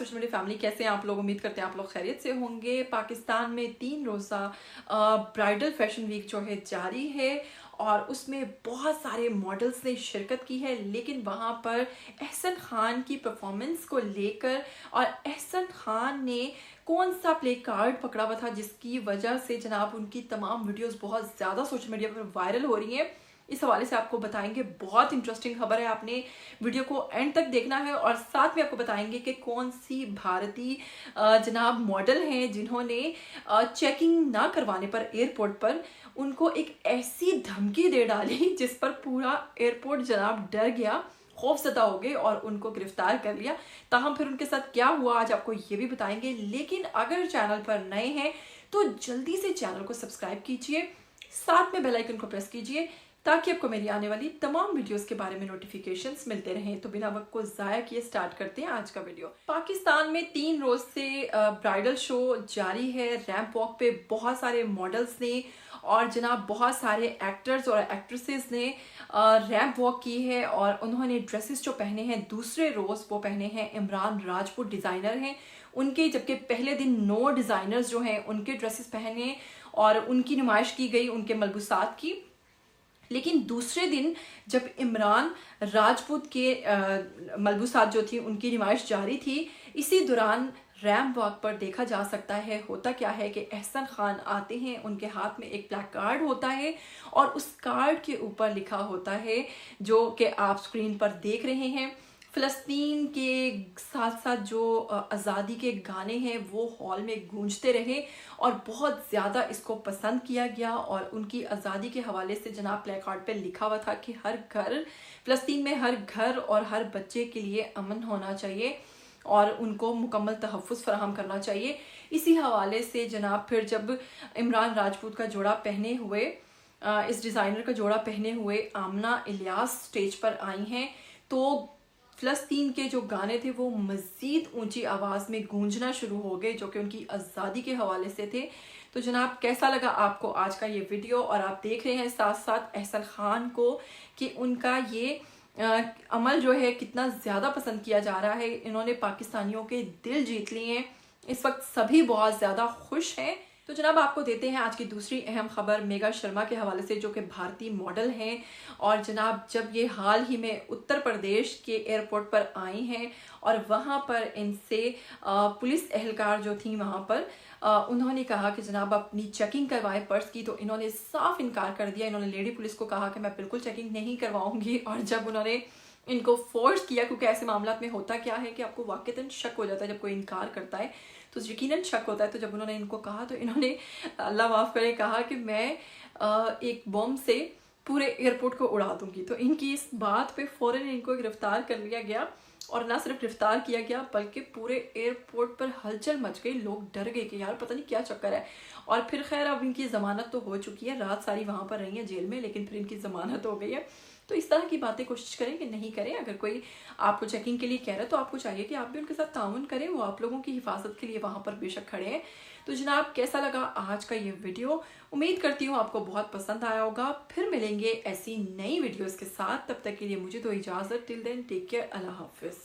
Social media family, कैसे हैं आप लोग? उम्मीद करते हैं आप लोग खैरियत से होंगे। पाकिस्तान में 3 रोज़ा ब्राइडल फैशन वीक जो है जारी है और उसमें बहुत सारे मॉडल्स ने शिरकत की है, लेकिन वहाँ पर एहसन खान की परफॉर्मेंस को लेकर और एहसन खान ने कौन सा प्ले कार्ड पकड़ा हुआ था जिसकी वजह से जनाब उनकी तमाम वीडियोस बहुत ज़्यादा सोशल मीडिया पर वायरल हो रही हैं, इस हवाले से आपको बताएंगे। बहुत इंटरेस्टिंग खबर है, आपने वीडियो को एंड तक देखना है। और साथ में आपको बताएंगे कि कौन सी भारतीय जनाब मॉडल हैं जिन्होंने चेकिंग ना करवाने पर एयरपोर्ट पर उनको एक ऐसी धमकी दे डाली जिस पर पूरा एयरपोर्ट जनाब डर गया, खौफजदा हो गए और उनको गिरफ्तार कर लिया। ताहम फिर उनके साथ क्या हुआ आज आपको ये भी बताएंगे। लेकिन अगर चैनल पर नए हैं तो जल्दी से चैनल को सब्सक्राइब कीजिए, साथ में बेल आइकन को प्रेस कीजिए ताकि आपको मेरी आने वाली तमाम वीडियोस के बारे में नोटिफिकेशंस मिलते रहें। तो बिना वक्त को ज़ाया किए स्टार्ट करते हैं आज का वीडियो। पाकिस्तान में 3 रोज से ब्राइडल शो जारी है। रैंप वॉक पे बहुत सारे मॉडल्स ने और जनाब बहुत सारे एक्टर्स और एक्ट्रेसेस ने रैंप वॉक की है और उन्होंने ड्रेसेस जो पहने हैं दूसरे रोज़ वो पहने हैं इमरान राजपूत डिज़ाइनर हैं उनके, जबकि पहले दिन 9 डिज़ाइनर्स जो हैं उनके ड्रेसेस पहने और उनकी नुमाइश की गई उनके मलबूसात की। लेकिन दूसरे दिन जब इमरान राजपूत के मलबूसात जो थी उनकी नुमाइश जारी थी, इसी दौरान रैंप वॉक पर देखा जा सकता है होता क्या है कि एहसन खान आते हैं, उनके हाथ में एक ब्लैक कार्ड होता है और उस कार्ड के ऊपर लिखा होता है जो कि आप स्क्रीन पर देख रहे हैं। फ़लस्तीन के साथ साथ जो आज़ादी के गाने हैं वो हॉल में गूंजते रहे और बहुत ज़्यादा इसको पसंद किया गया। और उनकी आज़ादी के हवाले से जनाब प्ले कार्ड पे लिखा हुआ था कि हर घर, फ़लस्तीन में हर घर और हर बच्चे के लिए अमन होना चाहिए और उनको मुकम्मल तहफ़्फ़ुज़ फराहम करना चाहिए। इसी हवाले से जनाब फिर जब इमरान राजपूत का जोड़ा पहने हुए इस डिज़ाइनर का जोड़ा पहने हुए आमना इलियास स्टेज पर आई हैं तो फ़लस्तीन के जो गाने थे वो मज़ीद ऊंची आवाज़ में गूंजना शुरू हो गए जो कि उनकी आज़ादी के हवाले से थे। तो जनाब कैसा लगा आपको आज का ये वीडियो? और आप देख रहे हैं साथ साथ एहसन खान को कि उनका ये अमल जो है कितना ज़्यादा पसंद किया जा रहा है। इन्होंने पाकिस्तानियों के दिल जीत लिए हैं, इस वक्त सभी बहुत ज़्यादा खुश हैं। तो जनाब आपको देते हैं आज की दूसरी अहम खबर मेगा शर्मा के हवाले से जो कि भारतीय मॉडल हैं और जनाब जब ये हाल ही में उत्तर प्रदेश के एयरपोर्ट पर आई हैं और वहाँ पर इनसे पुलिस एहलकार जो थी वहाँ पर उन्होंने कहा कि जनाब अपनी चेकिंग करवाएं पर्स की, तो इन्होंने साफ इनकार कर दिया। इन्होंने लेडी पुलिस को कहा कि मैं बिल्कुल चेकिंग नहीं करवाऊंगी। और जब उन्होंने इनको फोर्स किया, क्योंकि ऐसे मामला में होता क्या है कि आपको वाक़तन शक हो जाता है जब कोई इनकार करता है तो यकीनन शक होता है। तो जब उन्होंने इनको कहा तो इन्होंने अल्लाह माफ़ करे कहा कि मैं एक बम से पूरे एयरपोर्ट को उड़ा दूंगी। तो इनकी इस बात पे फ़ौरन इनको गिरफ्तार कर लिया गया और ना सिर्फ गिरफ्तार किया गया बल्कि पूरे एयरपोर्ट पर हलचल मच गई। लोग डर गए कि यार पता नहीं क्या चक्कर है। और फिर खैर अब इनकी ज़मानत तो हो चुकी है, रात सारी वहाँ पर रही है जेल में, लेकिन फिर इनकी ज़मानत हो गई है। तो इस तरह की बातें कोशिश करें कि नहीं करें। अगर कोई आपको चेकिंग के लिए कह रहा है तो आपको चाहिए कि आप भी उनके साथ ताउन करें, वो आप लोगों की हिफाजत के लिए वहाँ पर बेशक खड़े हैं। तो जनाब कैसा लगा आज का ये वीडियो? उम्मीद करती हूँ आपको बहुत पसंद आया होगा। फिर मिलेंगे ऐसी नई वीडियोज़ के साथ, तब तक के लिए मुझे तो इजाज़त। टिल देन टेक केयर, अल्लाह हाफिज़।